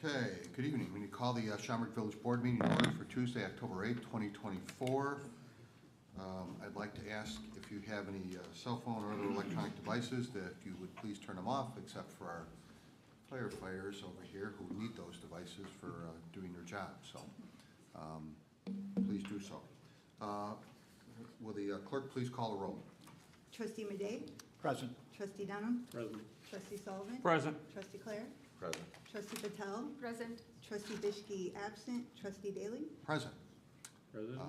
Okay, good evening. We need to call the Schaumburg Village Board meeting in order for Tuesday, October 8th, 2024. I'd like to ask if you have any cell phone or other electronic devices that you would please turn them off, except for our firefighters over here who need those devices for doing their job. So please do so. Will the clerk please call the roll? Trustee Madej? Present. Trustee Dunham? Present. Trustee Sullivan? Present. Trustee Clare? Present. Trustee Patel? Present. Trustee Bishke absent. Trustee Daly? Present. President.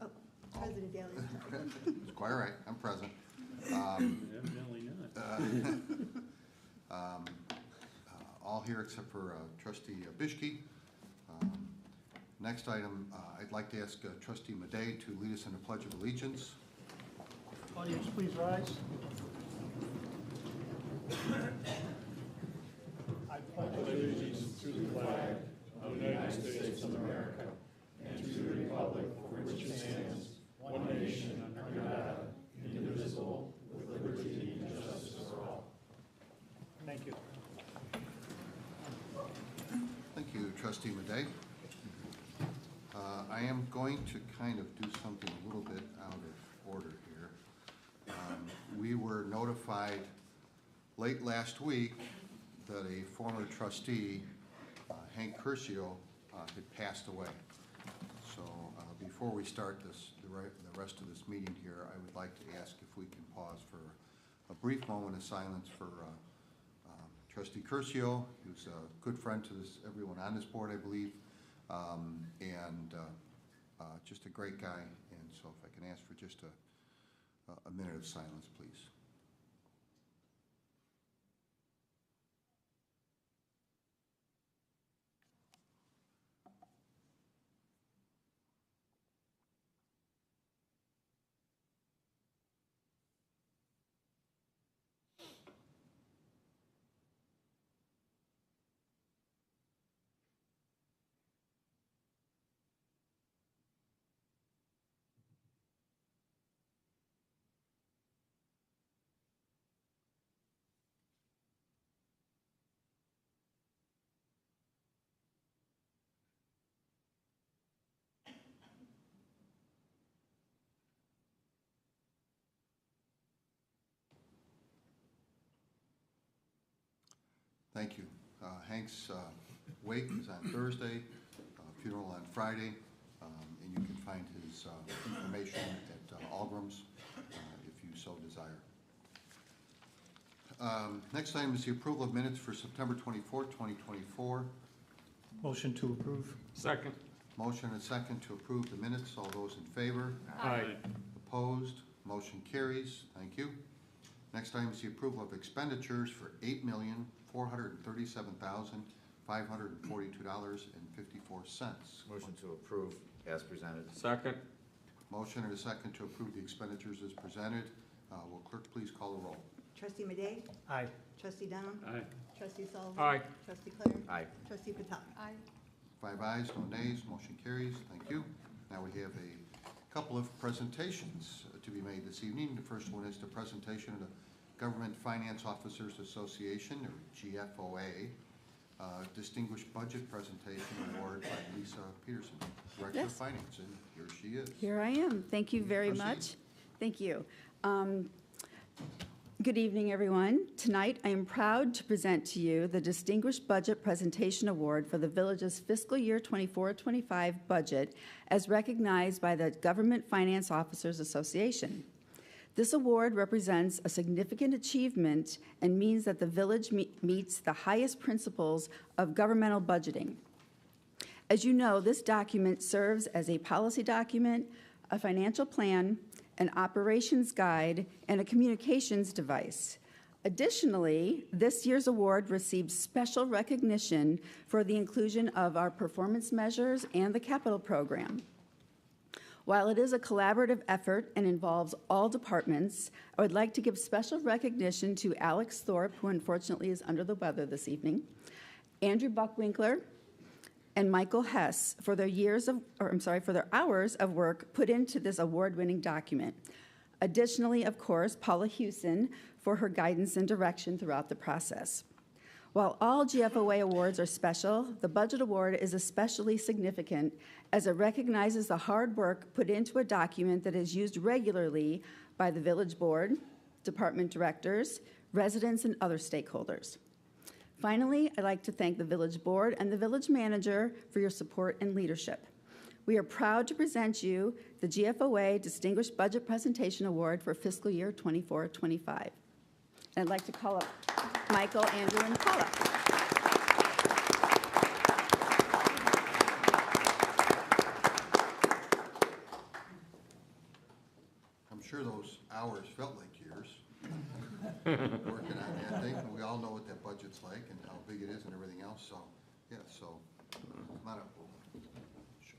Oh, President Daly, I'm sorry. It's quite all right. I'm present. Evidently not. All here except for Trustee Bishke. Next item, I'd like to ask Trustee Madej to lead us in the Pledge of Allegiance. Audience, please rise. I pledge allegiance to the flag of the United States of America and to the republic for which it stands, one nation under God, indivisible, with liberty and justice for all. Thank you. Thank you, Trustee Madej. I am going to kind of do something a little bit out of order here. We were notified late last week that a former trustee, Hank Curcio, had passed away. So before we start the rest of this meeting here, I would like to ask if we can pause for a brief moment of silence for Trustee Curcio, who's a good friend to everyone on this board, I believe, and just a great guy. And so if I can ask for just a minute of silence, please. Thank you. Hank's wake is on Thursday, funeral on Friday, and you can find his information at Algram's if you so desire. Next item is the approval of minutes for September 24th, 2024. Motion to approve. Second. Motion and second to approve the minutes. All those in favor? Aye. Opposed? Motion carries. Thank you. Next item is the approval of expenditures for $8,437,542.54. Motion to approve as presented. Second. Motion and a second to approve the expenditures as presented. Will clerk please call the roll? Trustee Madej? Aye. Trustee Dunham? Aye. Trustee Sullivan? Aye. Trustee Clare? Aye. Trustee Patel? Aye. 5 ayes, no nays, motion carries. Thank you. Now we have a couple of presentations to be made this evening. The first one is the presentation of the Government Finance Officers Association, or GFOA, Distinguished Budget Presentation Award by Lisa Peterson, Director of Finance, and here she is. Here I am. Thank you very Proceed. much. Thank you. Good evening, everyone. Tonight, I am proud to present to you the Distinguished Budget Presentation Award for the Village's fiscal year 24-25 budget, as recognized by the Government Finance Officers Association. This award represents a significant achievement and means that the Village meets the highest principles of governmental budgeting. As you know, this document serves as a policy document, a financial plan, an operations guide, and a communications device. Additionally, this year's award receives special recognition for the inclusion of our performance measures and the capital program. While it is a collaborative effort and involves all departments, I would like to give special recognition to Alex Thorpe, who unfortunately is under the weather this evening, Andrew Buckwinkler, and Michael Hess for their for their hours of work put into this award-winning document. Additionally, of course, Paula Hewson for her guidance and direction throughout the process. While all GFOA awards are special, the Budget Award is especially significant as it recognizes the hard work put into a document that is used regularly by the Village Board, department directors, residents, and other stakeholders. Finally, I'd like to thank the Village Board and the Village Manager for your support and leadership. We are proud to present you the GFOA Distinguished Budget Presentation Award for fiscal year 24-25. I'd like to call up Michael, Andrew, and Paula. I'm sure those hours felt like years, working on that thing. And we all know what that budget's like and how big it is and everything else, so, yeah, so, come on up. Sure.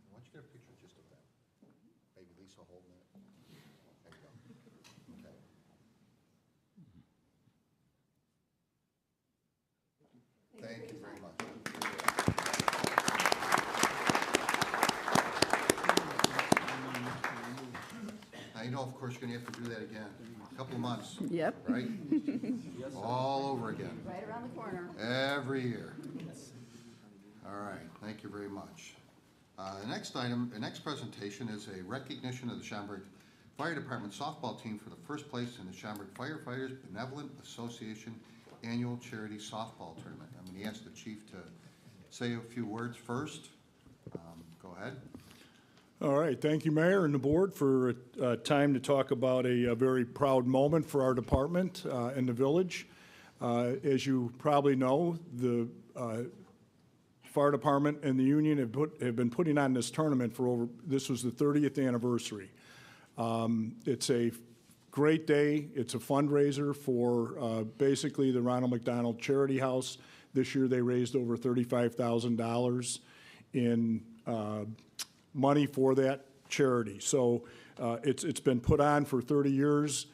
Why don't you get a picture just of that? Maybe Lisa holding it. There you go. Okay. Thank you very much. Now, you know, of course, you're gonna have to do that again, a couple of months, Yep, right? All over again, right around the corner. every year. All right, thank you very much. The next item, the next presentation is a recognition of the Schaumburg Fire Department softball team for the first place in the Schaumburg Firefighters Benevolent Association Annual Charity Softball Tournament. I'm going to ask the chief to say a few words first. Go ahead. All right, thank you, Mayor and the board, for time to talk about a very proud moment for our department and the village. As you probably know, the fire department and the union have been putting on this tournament for this was the 30th anniversary. It's a great day. It's a fundraiser for basically the Ronald McDonald Charity House. This year they raised over $35,000 in money for that charity. So it's been put on for 30 years.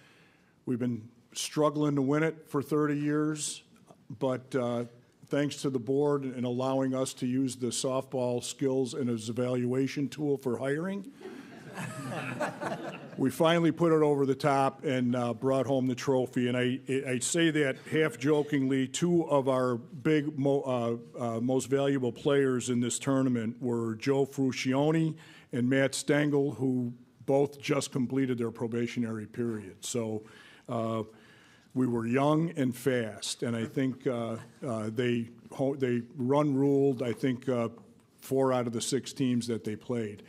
We've been struggling to win it for 30 years, but thanks to the board and allowing us to use the softball skills and as evaluation tool for hiring, we finally put it over the top and brought home the trophy. And I say that half jokingly. Two of our big, most valuable players in this tournament were Joe Fruscione and Matt Stengel, who both just completed their probationary period. So we were young and fast, and I think they run ruled, I think, 4 out of the 6 teams that they played.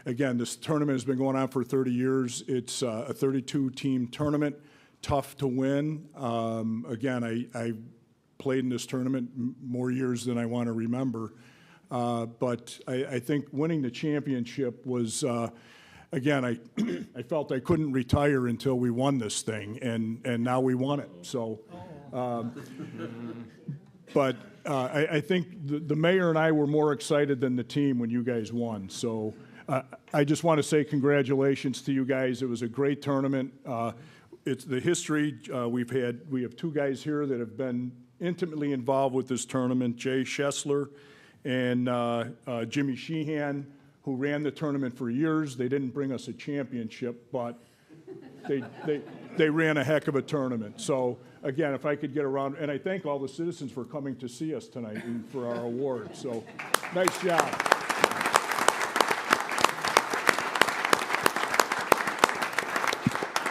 Again, this tournament has been going on for 30 years. It's a 32-team tournament, tough to win. Again, I played in this tournament more years than I want to remember. But I think winning the championship was, again, I felt I couldn't retire until we won this thing, and now we won it. So, but I think the mayor and I were more excited than the team when you guys won. So I just want to say congratulations to you guys. It was a great tournament. It's the history. We have 2 guys here that have been intimately involved with this tournament, Jay Schessler and Jimmy Sheehan, who ran the tournament for years. They didn't bring us a championship, but they ran a heck of a tournament. So again, if I could get around, and I thank all the citizens for coming to see us tonight and for our award. So nice job.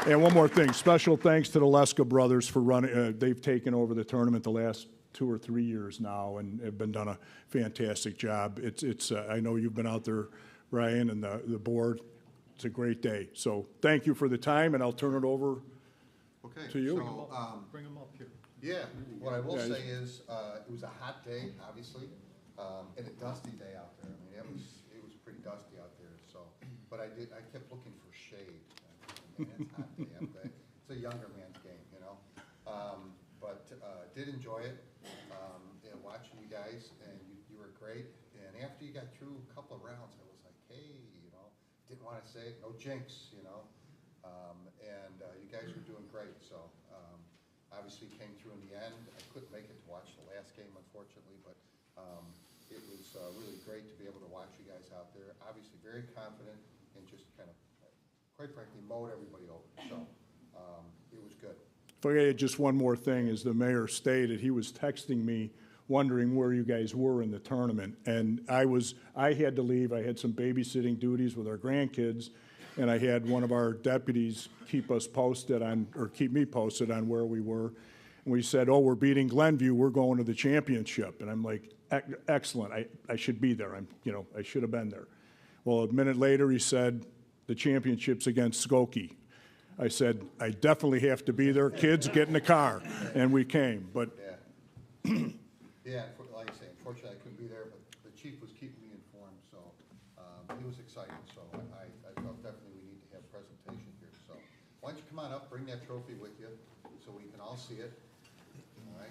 And one more thing, special thanks to the Leska brothers for running. They've taken over the tournament the last 2 or 3 years now and have been done a fantastic job. I know you've been out there, Ryan, and the board. It's a great day. So thank you for the time, and I'll turn it over to you. So, bring them up here. yeah, what I will say is, it was a hot day, obviously, and a dusty day out there. I mean, it was pretty dusty out there, so, but I kept looking for shade. And it's hot day out there. It's a younger man's game, you know. But did enjoy it, watching you guys, and you were great. And after you got through a couple of rounds, I was like, hey, you know, didn't want to say it, no jinx, you know. And you guys were doing great. So obviously came through in the end. I couldn't make it to watch the last game, unfortunately, but It was really great to be able to watch you guys out there. Obviously very confident and just kind of, quite frankly, mowed everybody over. So it was good. If I had just one more thing, as the mayor stated, he was texting me wondering where you guys were in the tournament. And I had to leave. I had some babysitting duties with our grandkids, and I had one of our deputies keep me posted on where we were. And we said, oh, we're beating Glenview, we're going to the championship. And I'm like, excellent, I should be there. I should have been there. Well, a minute later, he said, the championship's against Skokie. I said, I definitely have to be there. Kids, get in the car. And we came, but. Yeah. Yeah, like I say, unfortunately, I couldn't be there, but the chief was keeping me informed, so he was excited. So I felt definitely we need to have a presentation here. So why don't you come on up, bring that trophy with you, so we can all see it. All right.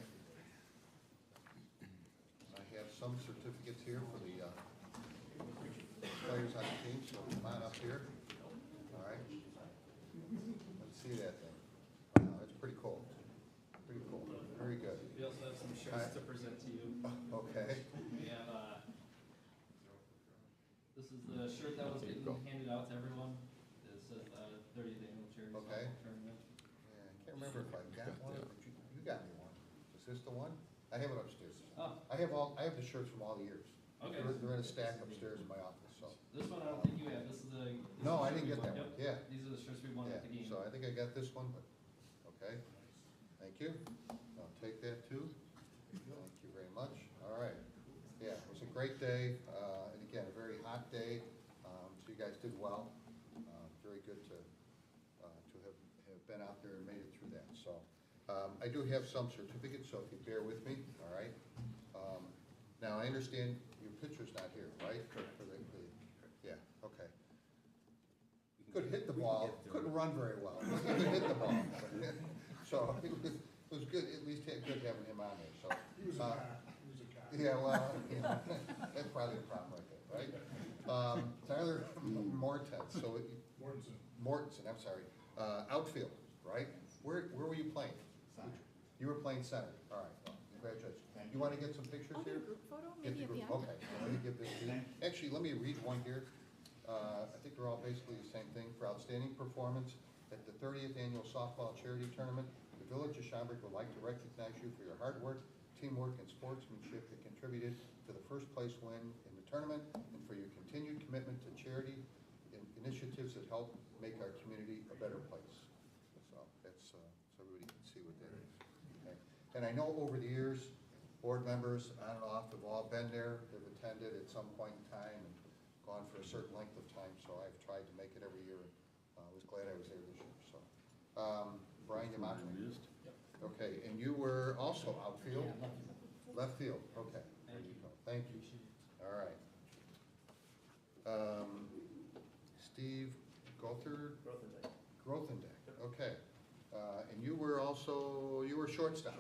I have some certificates here for the players on the team, so come on up here. All right. Let's see that thing. Wow, that's pretty cool. Pretty cool. Very good. We also have some shirts to present to you. Okay. We have, this is the shirt that was getting handed out to everyone. This is 30th annual charity Okay. tournament. Yeah, I can't remember if I got one, but you got me one. Is this the one? I have it upstairs. Oh, I have the shirts from all the years. okay. They're in a stack upstairs in my office, so. This one I don't think you have. This is the. No, I didn't get that one, Yep. yeah. These are the shirts we won Yeah, at the game. so I think I got this one, but, okay. Thank you. I'll take that too. Thank you very much. All right. Yeah, it was a great day, and again, a very hot day, so you guys did well. Very good to have been out there and made it through that, so. I do have some certificates, so if you bear with me, all right? Now, I understand your picture's not here, right? Correct. Yeah, okay. Couldn't hit the ball, couldn't run very well, but he could hit the ball. So it was good, at least good having him on there, so. He was a cop. Yeah, well, you know, that's probably the problem right there, right? Tyler Mortensen, Mortensen, I'm sorry, outfield, right? Where were you playing? Center. You were playing center, all right, well, congratulations. You wanna get some pictures I'll here? get a group photo, Get maybe the at the group, end. okay, let me give this to you. Actually, let me read one here. I think they're all basically the same thing. For outstanding performance at the 30th Annual Softball Charity Tournament, the Village of Schaumburg would like to recognize you for your hard work, teamwork, and sportsmanship that contributed to the first place win in the tournament, and for your continued commitment to charity and initiatives that help make our community a better place. So that's, so everybody can see what that is. Okay. And I know over the years, board members on and off have all been there, have attended at some point in time and gone for a certain length of time, so I've tried to make it every year. I was glad I was there this year, so. Brian Yamato? Okay, and you were also outfield? Left field, okay. There you go. Thank you. All right. Steve Grothendieck, okay. And you were also, you were shortstop?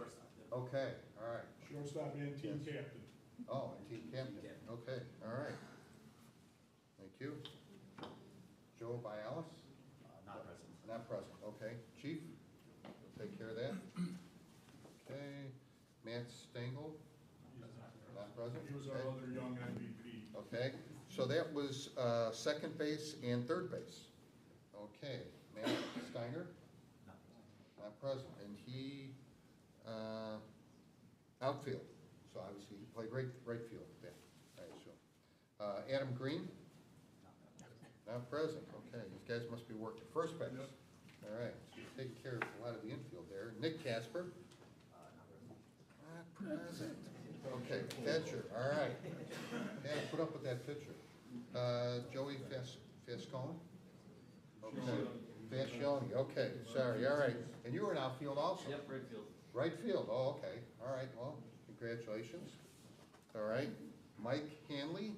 Okay, all right. Shortstop and team captain. Oh, and team captain, okay, all right. Thank you. Joe Bialis? Not present. Not present, okay. Chief, you'll take care of that. Okay. Matt Stengel? Not present? He was our Okay. other young MVP. Okay, so that was second base and third base. Okay, Matt Steiner? Not present, and he, outfield, so obviously he played right field, yeah, I assume. Adam Green? Not present, okay, these guys must be working first base. All right, so you're taking care of a lot of the infield there. Nick Casper? Not present. Okay, Atcher, all right. Yeah, put up with that picture. Joey Fascone? Okay, Fascione, okay, sorry, all right. And you were in outfield also? Yep, right field. Right field, oh, okay, all right, well, congratulations. All right, Mike Hanley?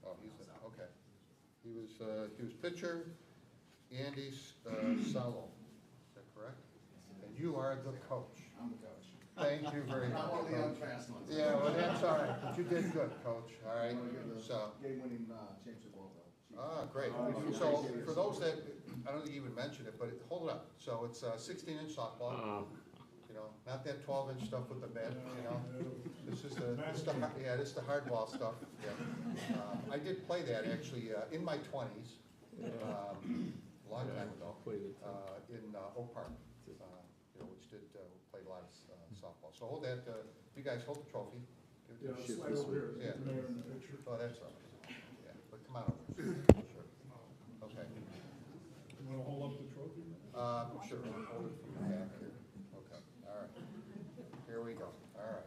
Oh, he's, okay. He was pitcher, Andy Salo, is that correct? And you are the coach. I'm the coach. Thank you very much. I'm only on fast ones. Yeah, well, that's all right, but you did good, coach, all right, so. Game-winning championship goal, though. Great. So for those that, I don't think you even mentioned it, but hold it up. So it's 16-inch softball. know, not that 12-inch stuff with the bed, you know? This is this is the hardball stuff, yeah. I did play that actually in my 20s, a long time ago, in Oak Park, you know, which played a lot of softball. So hold that, you guys hold the trophy. Give it to Yeah, slide over here, Yeah. the mayor in the picture. Oh, that's all right. Yeah, but come on over. Sure. Okay. You wanna hold up the trophy? Sure, hold it from the back here. Okay, all right. Here we go, all right.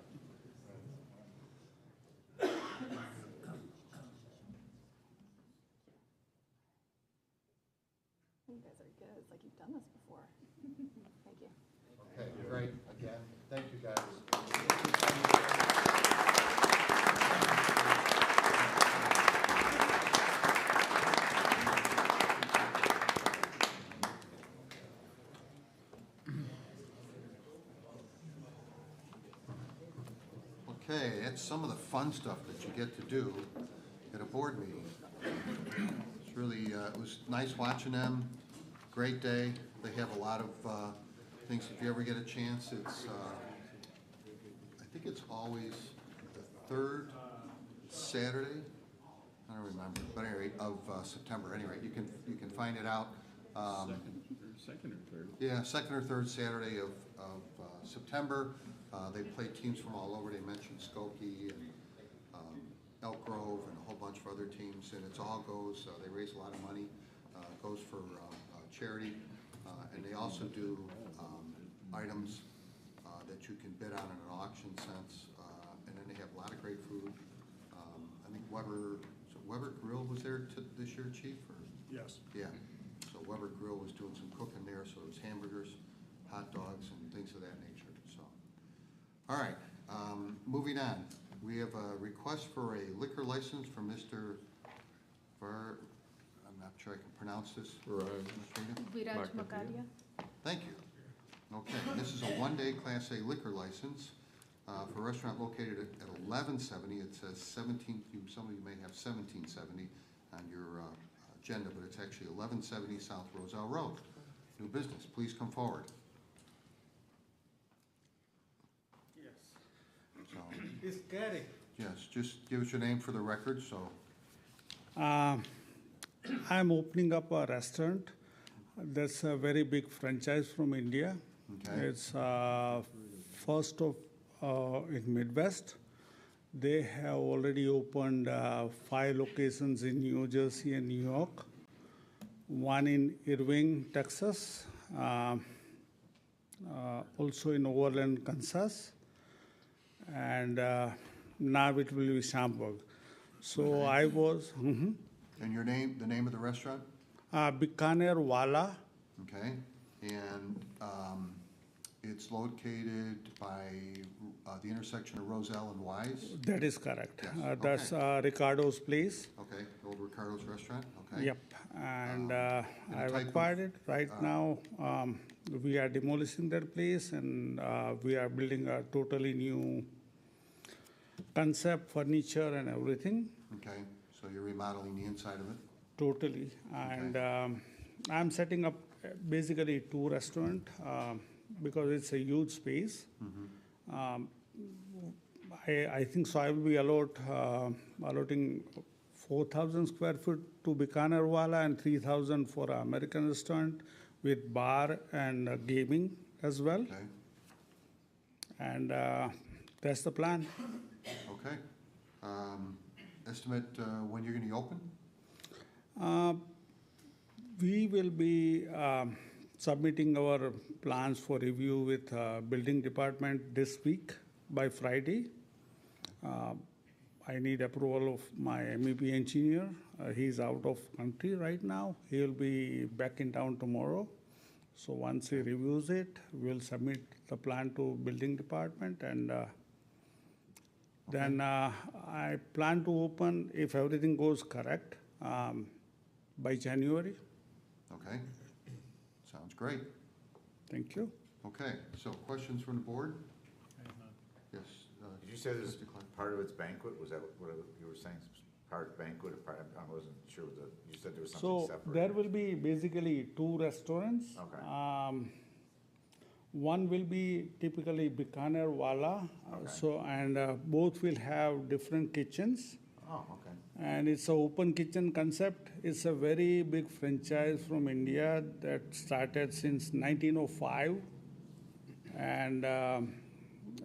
You guys are good. It's like you've done this before. Thank you. Okay, great, again, thank you guys. Okay, that's some of the fun stuff that you get to do at a board meeting. It's really, it was nice watching them, great day. They have a lot of things, if you ever get a chance, it's, I think it's always the third Saturday, I don't remember, but anyway, of September, anyway, you can find it out. Second or third? Yeah, second or third Saturday of September. They play teams from all over. They mentioned Skokie and Elk Grove and a whole bunch of other teams, and it all goes, they raise a lot of money, goes for charity, and they also do items that you can bid on in an auction sense, and then they have a lot of great food. I think Weber Grill was there this year, Chief? Or? Yes. Yeah, so Weber Grill was doing some cooking there, so it was hamburgers, hot dogs, and things of that nature, so. All right, moving on. We have a request for a liquor license from Mr. I'm not sure I can pronounce this. Viraj Makadia. Thank you. Okay, this is a one-day Class A liquor license for a restaurant located at 1170. It says 17, some of you may have 1770 on your agenda, but it's actually 1170 South Roselle Road. New business, please come forward. Yes. So, It's Gary. yes, just give us your name for the record, so. I'm opening up a restaurant. That's a very big franchise from India. Okay. It's first of in Midwest. They have already opened 5 locations in New Jersey and New York. One in Irving, Texas. Also in Overland, Kansas. And now it will be Schaumburg. So Okay. I was And your name, the name of the restaurant? Bikaner Wala. Okay, and it's located by the intersection of Roselle and Wise? That is correct. Yes, That's Ricardo's place. Okay, Old Ricardo's Restaurant, okay? Yep. And and I've type of- acquired it. Right now, we are demolishing that place and we are building a totally new concept, furniture and everything. Okay, so you're remodeling the inside of it? Totally. And I'm setting up basically 2 restaurants because it's a huge space. I think so. I will be allotting 4,000 square foot to Bikaner Wala and 3,000 for an American restaurant with bar and gaming as well. Okay, And that's the plan. okay. Estimate when you're gonna open? We will be submitting our plans for review with building department this week by Friday. I need approval of my MEP engineer. He's out of country right now. He'll be back in town tomorrow. So once he reviews it, we'll submit the plan to building department and then I plan to open, if everything goes correct, by January. Okay, sounds great. Thank you. Okay, so questions from the board? Yes. Did you say this Mr. Clark? part of its banquet? Was that what you were saying? Part banquet, I wasn't sure. You said there was something So separate. there will be basically 2 restaurants. Okay. One will be typically Bikaner Wala, and both will have different kitchens. Oh, okay. And it's an open kitchen concept. It's a very big franchise from India that started since 1905. And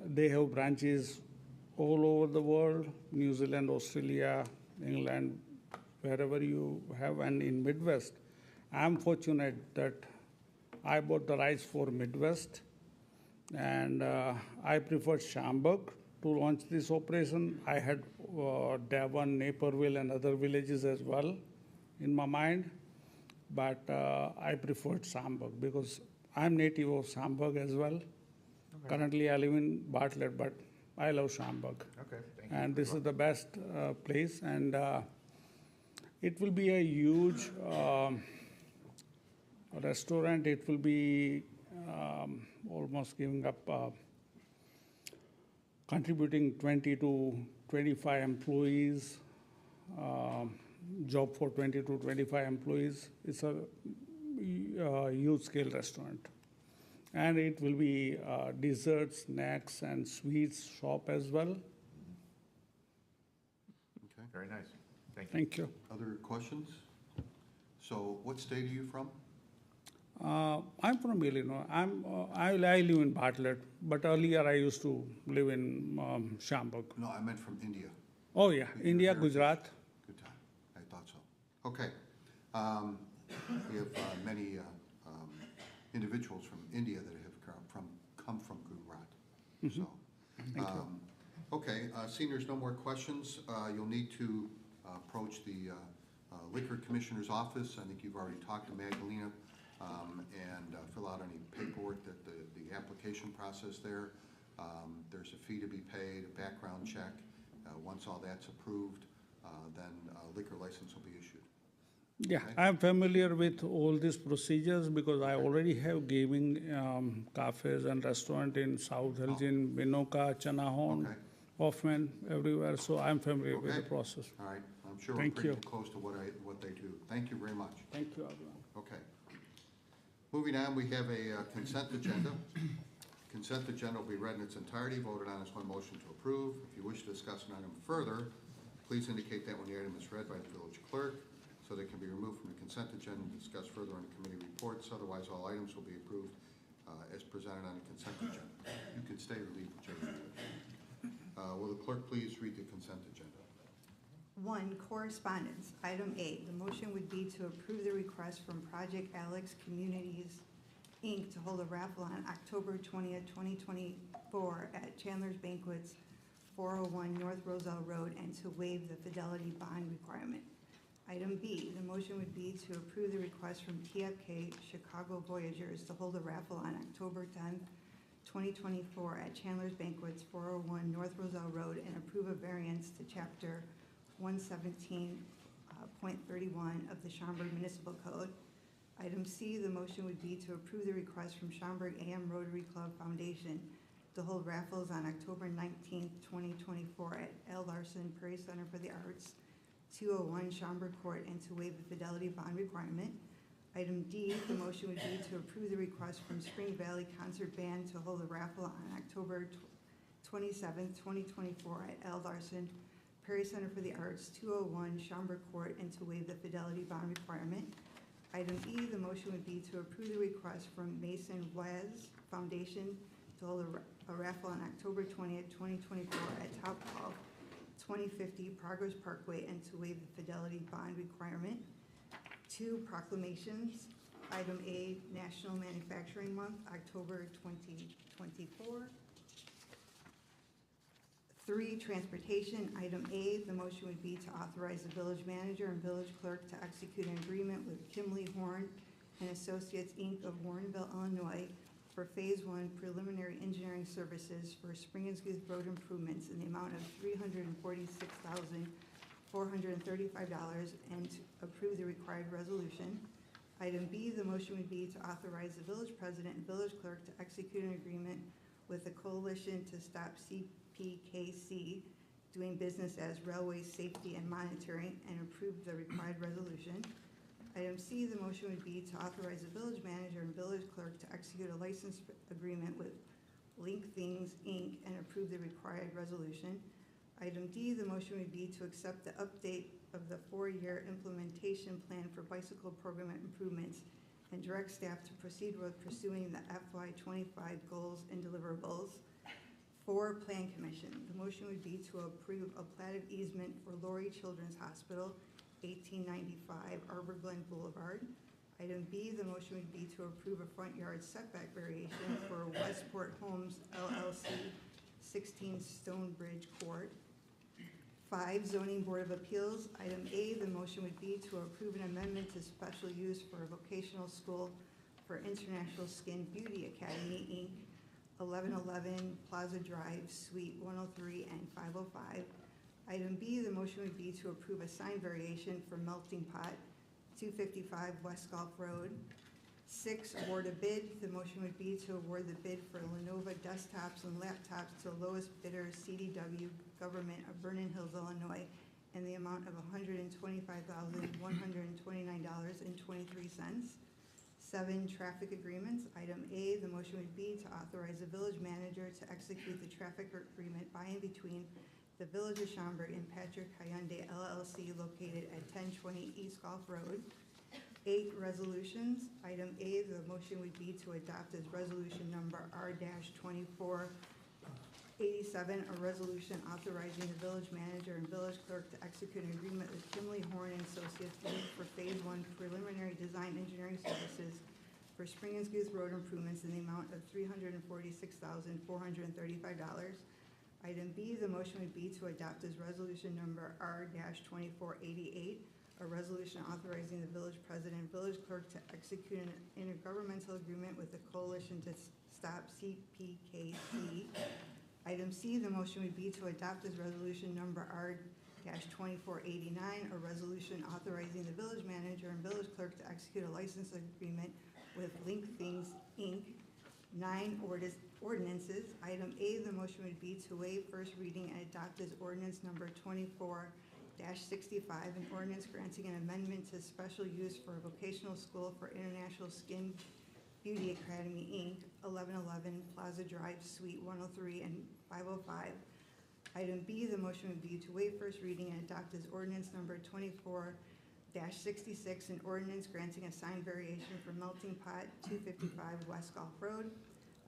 they have branches all over the world, New Zealand, Australia, England, wherever you have, and in Midwest. I'm fortunate that I bought the rights for Midwest, and I preferred Schaumburg to launch this operation. I had Devon, Naperville, and other villages as well in my mind, but I preferred Schaumburg because I'm native of Schaumburg as well. Okay. Currently, I live in Bartlett, but I love Schaumburg. Okay, thank you. And this is the best place, and it will be a huge restaurant. It will be almost giving up, contributing 20 to 25 employees, job for 20 to 25 employees. It's a huge scale restaurant. And it will be desserts, snacks, and sweets shop as well. Okay. Very nice. Thank you. Thank you. Other questions? So what state are you from? I'm from Illinois. I live in Bartlett, but earlier I used to live in Schaumburg. No, I meant from India. Oh yeah, Your India, heritage. Gujarat. Good time. I thought so. Okay. We have many individuals from India that have come from Gujarat. So, Thank you. okay, seeing there's no more questions, you'll need to approach the Liquor Commissioner's office. I think you've already talked to Magdalena, and fill out any paperwork that the application process there. There's a fee to be paid, a background check. Once all that's approved, then a liquor license will be issued. Yeah, Okay. I'm familiar with all these procedures because I already have gaming cafes and restaurant in South Hills, in Minoka, Chanahon, Okay. Hoffman, everywhere. So I'm familiar with the Okay. process. All right, I'm sure we're Thank pretty you. close to what they do. Thank you very much. Thank you, everyone. Okay. Moving on, we have a consent agenda. Consent agenda will be read in its entirety, voted on as one motion to approve. If you wish to discuss an item further, please indicate that when the item is read by the village clerk, so they can be removed from the consent agenda and discussed further on the committee reports. Otherwise, all items will be approved as presented on the consent agenda. You can stay or leave, whichever you wish. Will the clerk please read the consent agenda? 1, correspondence. Item A, the motion would be to approve the request from Project Alex Communities, Inc. to hold a raffle on October 20th, 2024 at Chandler's Banquets, 401 North Roselle Road, and to waive the fidelity bond requirement. Item B, the motion would be to approve the request from TFK Chicago Voyagers to hold a raffle on October 10th, 2024 at Chandler's Banquets, 401 North Roselle Road, and approve a variance to Chapter 117.31 of the Schaumburg Municipal Code. Item C, the motion would be to approve the request from Schaumburg AM Rotary Club Foundation to hold raffles on October 19th, 2024 at L. Larson Prairie Center for the Arts, 201 Schaumburg Court, and to waive the fidelity bond requirement. Item D, the motion would be to approve the request from Spring Valley Concert Band to hold a raffle on October 27th, 2024 at L. Larson Prairie Center for the Arts, 201 Schaumburg Court, and to waive the fidelity bond requirement. Item E, the motion would be to approve the request from Mason Waz Foundation to hold a raffle on October 20th, 2024 at Top Golf, 2050 Progress Parkway, and to waive the fidelity bond requirement. 2, proclamations. Item A, National Manufacturing Month, October 2024. 3, transportation. Item A, the motion would be to authorize the village manager and village clerk to execute an agreement with Kimley Horn and Associates, Inc. of Warrenville, Illinois for Phase 1 preliminary engineering services for Spring and Gooth Road improvements in the amount of $346,435 and to approve the required resolution. Item B, the motion would be to authorize the village president and village clerk to execute an agreement with the Coalition to Stop CPKC doing business as Railway Safety and Monitoring and approve the required resolution. Item C, the motion would be to authorize the village manager and village clerk to execute a license agreement with Link Things, Inc. and approve the required resolution. Item D, the motion would be to accept the update of the 4-year implementation plan for bicycle program improvements and direct staff to proceed with pursuing the FY '25 goals and deliverables. 4, Plan Commission. The motion would be to approve a platted easement for Lori Children's Hospital, 1895 Arbor Glen Boulevard. Item B, the motion would be to approve a front yard setback variation for Westport Homes LLC, 16 Stonebridge Court. 5, Zoning Board of Appeals. Item A, the motion would be to approve an amendment to special use for a vocational school for International Skin Beauty Academy, Inc., 1111 Plaza Drive, Suite 103 and 505. Item B, the motion would be to approve a sign variation for Melting Pot, 255 West Gulf Road. 6, award a bid. The motion would be to award the bid for Lenovo desktops and laptops to the lowest bidder, CDW Government of Vernon Hills, Illinois, in the amount of $125,129.23. 7, traffic agreements. Item A, the motion would be to authorize the village manager to execute the traffic agreement by and between the Village of Schaumburg and Patrick Hyundai LLC located at 1020 East Gulf Road. 8, resolutions. Item A, the motion would be to adopt as resolution number R-2487, a resolution authorizing the village manager and village clerk to execute an agreement with Kimley Horn and Associates Inc. for Phase 1 preliminary design engineering services for Spring and Goose Road improvements in the amount of $346,435. Item B, the motion would be to adopt as resolution number R-2488, a resolution authorizing the village president and village clerk to execute an intergovernmental agreement with the Coalition to Stop CPKC. Item C, the motion would be to adopt as resolution number R-2489, a resolution authorizing the village manager and village clerk to execute a license agreement with Link Things, Inc. 9, ordinances. Item A, the motion would be to waive first reading and adopt as ordinance number 24-65, an ordinance granting an amendment to special use for a vocational school for International Skin Beauty Academy, Inc., 1111 Plaza Drive, Suite 103 and 505. Item B, the motion would be to waive first reading and adopt as ordinance number 24-66, an ordinance granting a sign variation for Melting Pot, 255 West Gulf Road.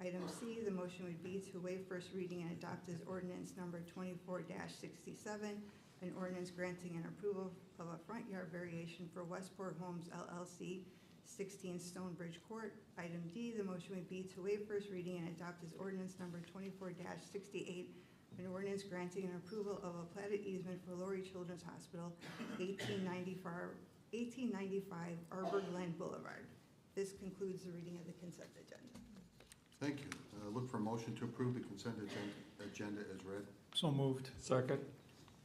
Item C, the motion would be to waive first reading and adopt as ordinance number 24-67, an ordinance granting an approval of a front yard variation for Westport Homes LLC, 16 Stonebridge Court. Item D, the motion would be to waive first reading and adopt as ordinance number 24-68, an ordinance granting an approval of a platted easement for Lori Children's Hospital, 1895 Arbor Glen Boulevard. This concludes the reading of the consent agenda. Thank you. Look for a motion to approve the consent agenda as read. So moved. Second.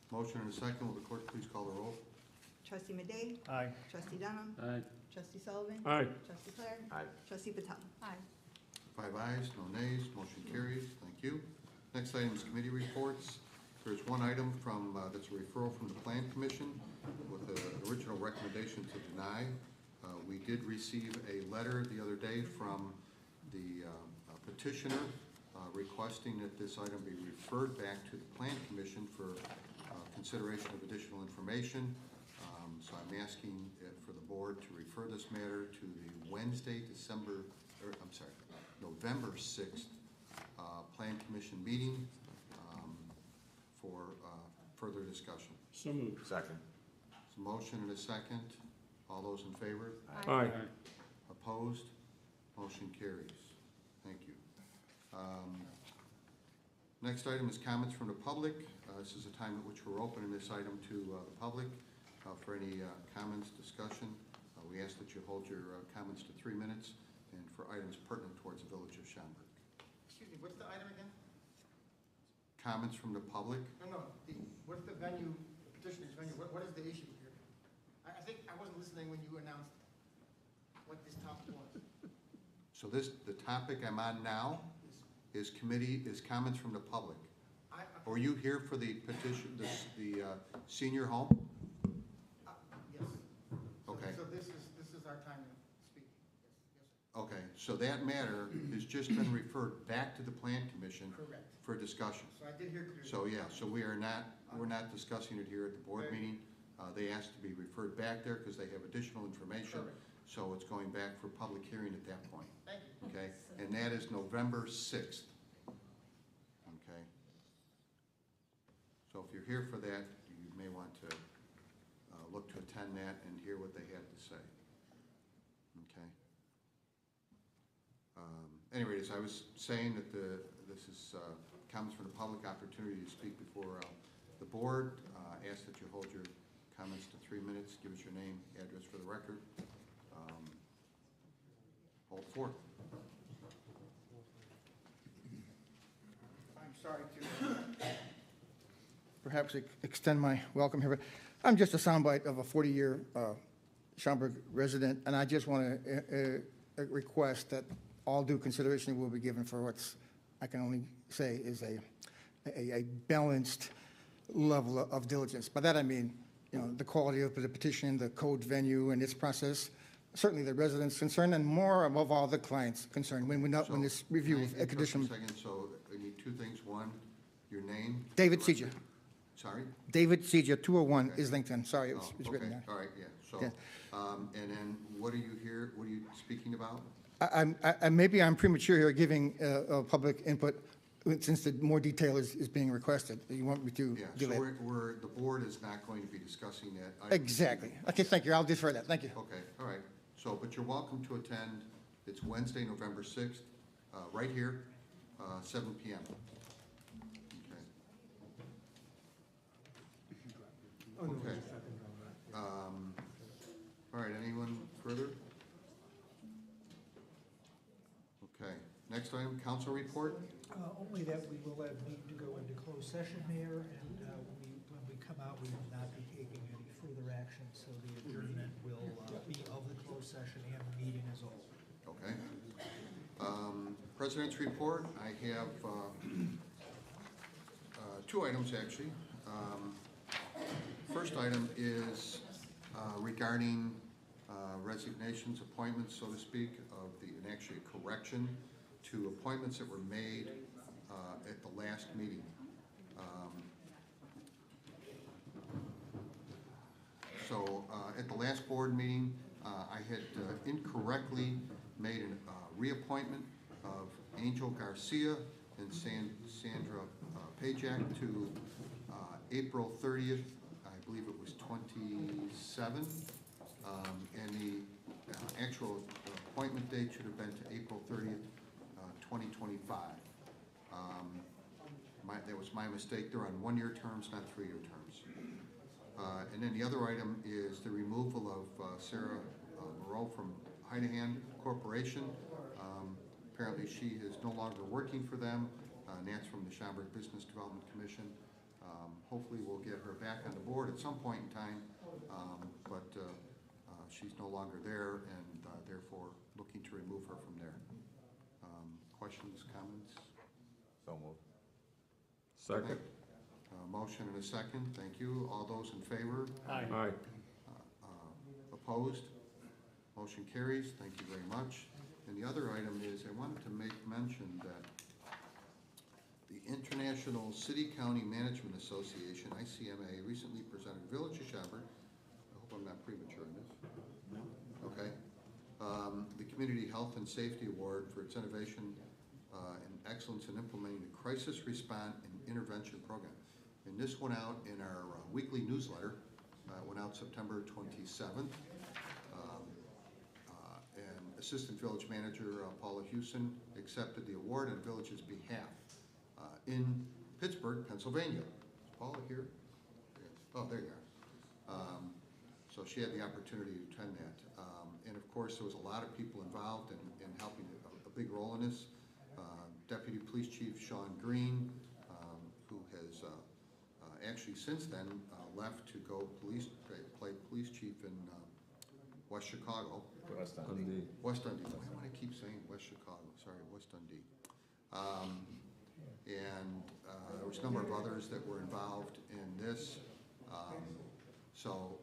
Motion and a second. Will the clerk please call the roll? Trustee Madej? Aye. Trustee Dunham? Aye. Trustee Sullivan? Aye. Trustee Clare? Aye. Trustee Patel? Aye. 5 ayes, no nays, motion carries. Thank you. Next item is committee reports. There's one item from that's a referral from the Plan Commission with an original recommendation to deny. We did receive a letter the other day from the petitioner requesting that this item be referred back to the Plan Commission for consideration of additional information. So I'm asking for the board to refer this matter to the November 6th Plan Commission meeting for further discussion. So moved. Second. So motion and a second. All those in favor? Aye. Opposed? Motion carries. Thank you. Next item is comments from the public. This is a time at which we're opening this item to the public for any comments, discussion. We ask that you hold your comments to 3 minutes and for items pertinent towards the Village of Schaumburg. Excuse me, what's the item again? Comments from the public. No, what's the venue, petitioner's venue, what is the issue here? I think I wasn't listening when you announced what this topic was. So the topic I'm on now is comments from the public. Are you here for the petition, the senior home? Yes. Okay. So this is our time to speak. Yes, sir. Okay, so that matter has just been referred back to the Plan Commission Correct. for discussion. So I did hear clearly. So, yeah, so we're not discussing it here at the board Very- meeting. They asked to be referred back there because they have additional information. Perfect. So it's going back for public hearing at that point, Thank you. okay? And that is November 6th, okay? So if you're here for that, you may want to look to attend that and hear what they have to say, okay? Anyway, as I was saying, that this is comments from the public, opportunity to speak before the board. Ask that you hold your comments to 3 minutes. Give us your name, address for the record. Hold forth. I'm sorry to perhaps extend my welcome here, but I'm just a soundbite of a 40-year Schaumburg resident, and I just want to request that all due consideration will be given for what's, I can only say, is a balanced level of diligence. By that I mean, you know, the quality of the petition, the code venue and its process, certainly the residents' concerned, and more above all, the clients' concerned when this review Can I of a interrupt condition. you a second? So I need two things. One, your name. David Seja. Sorry? David Seja, 201 Okay. Islington. Sorry, it's Oh, written okay. there. All right, yeah. So, Yeah. and then what are you here, what are you speaking about? Maybe I'm premature here giving public input since the more detail is being requested. You want me to Yeah, do so that? the board is not going to be discussing that. item. Exactly. Okay, thank you. I'll defer that. Thank you. Okay, all right. So, but you're welcome to attend. It's Wednesday, November 6th, right here, 7 PM. Okay. Okay. All right, anyone further? Okay, next item, council report. Only that we will need to go into closed session, Mayor, and when we come out, we will not be taking any further action, so the adjournment will be of the closed session and the meeting as a whole. Okay. President's report, I have two items, actually. First item is regarding resignations, appointments, so to speak, and actually a correction to appointments that were made at the last meeting. So at the last board meeting, I had incorrectly made a reappointment of Angel Garcia and Sandra Pajak to April 30th, I believe it was 27, and the actual appointment date should have been to April 30th, 2025. That was my mistake. They're on one-year terms, not three-year terms. And then the other item is the removal of Sarah Moreau from Heinehan Corporation. Apparently she is no longer working for them, and that's from the Schaumburg Business Development Commission. Hopefully we'll get her back on the board at some point in time, but she's no longer there, and therefore looking to remove her from there. Questions, comments? So moved. Second. Motion and a second. Thank you. All those in favor? Aye. Opposed? Motion carries. Thank you very much. And the other item is I wanted to make mention that the International City County Management Association, ICMA, recently presented Village of Schaumburg. I hope I'm not premature in this. Okay. The Community Health and Safety Award for its innovation and excellence in implementing the Crisis Response and Intervention Program. And this went out in our weekly newsletter. It went out September 27th. And Assistant Village Manager Paula Hewson accepted the award on the village's behalf in Pittsburgh, Pennsylvania. Is Paula here? Oh, there you are. So she had the opportunity to attend that. And of course, there was a lot of people involved in helping a big role in this. Deputy Police Chief Sean Green, who has actually since then left to go play police chief in West Chicago. West Dundee. West Dundee. Why do I keep saying West Chicago? Sorry, West Dundee. And there was a number of others that were involved in this. So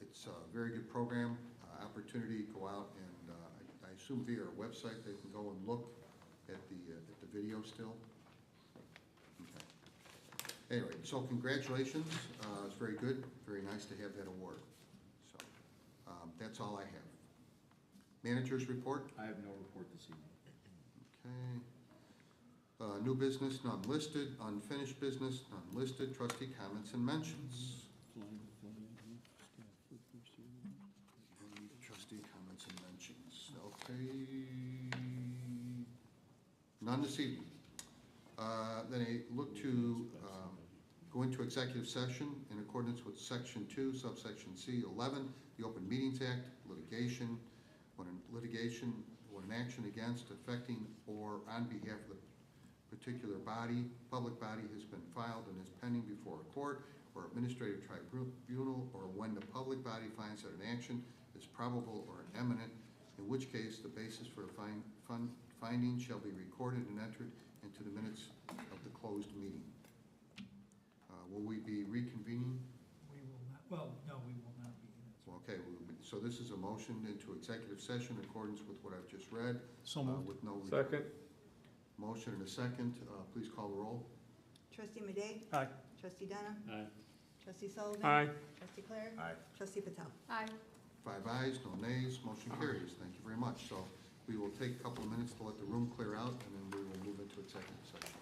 it's a very good program. opportunity, go out and I assume via our website, they can go and look at the video still? Okay. Anyway, so congratulations. It's very good, very nice to have that award. So that's all I have. Managers report? I have no report this evening. Okay. New business, none listed. Unfinished business, none listed. Trustee comments and mentions. Trustee comments and mentions. Okay. None this evening. Then I look to go into executive session in accordance with Section 2, subsection C, 11, the Open Meetings Act, litigation, when an action against, affecting, or on behalf of the particular body, public body has been filed and is pending before a court or administrative tribunal, or when the public body finds that an action is probable or imminent, in which case the basis for the finding shall be recorded and entered into the minutes of the closed meeting. Will we be reconvening? We will not, well, no, we will not be. Okay, so this is a motion into executive session in accordance with what I've just read. So moved. With no. Second. Motion and a second. Please call the roll. Trustee Madej? Aye. Trustee Donna? Aye. Trustee Sullivan? Aye. Trustee Clare? Aye. Trustee Patel? Aye. 5 ayes, no nays, motion carries. Thank you very much. So we will take a couple of minutes to let the room clear out, and then we will move into executive session.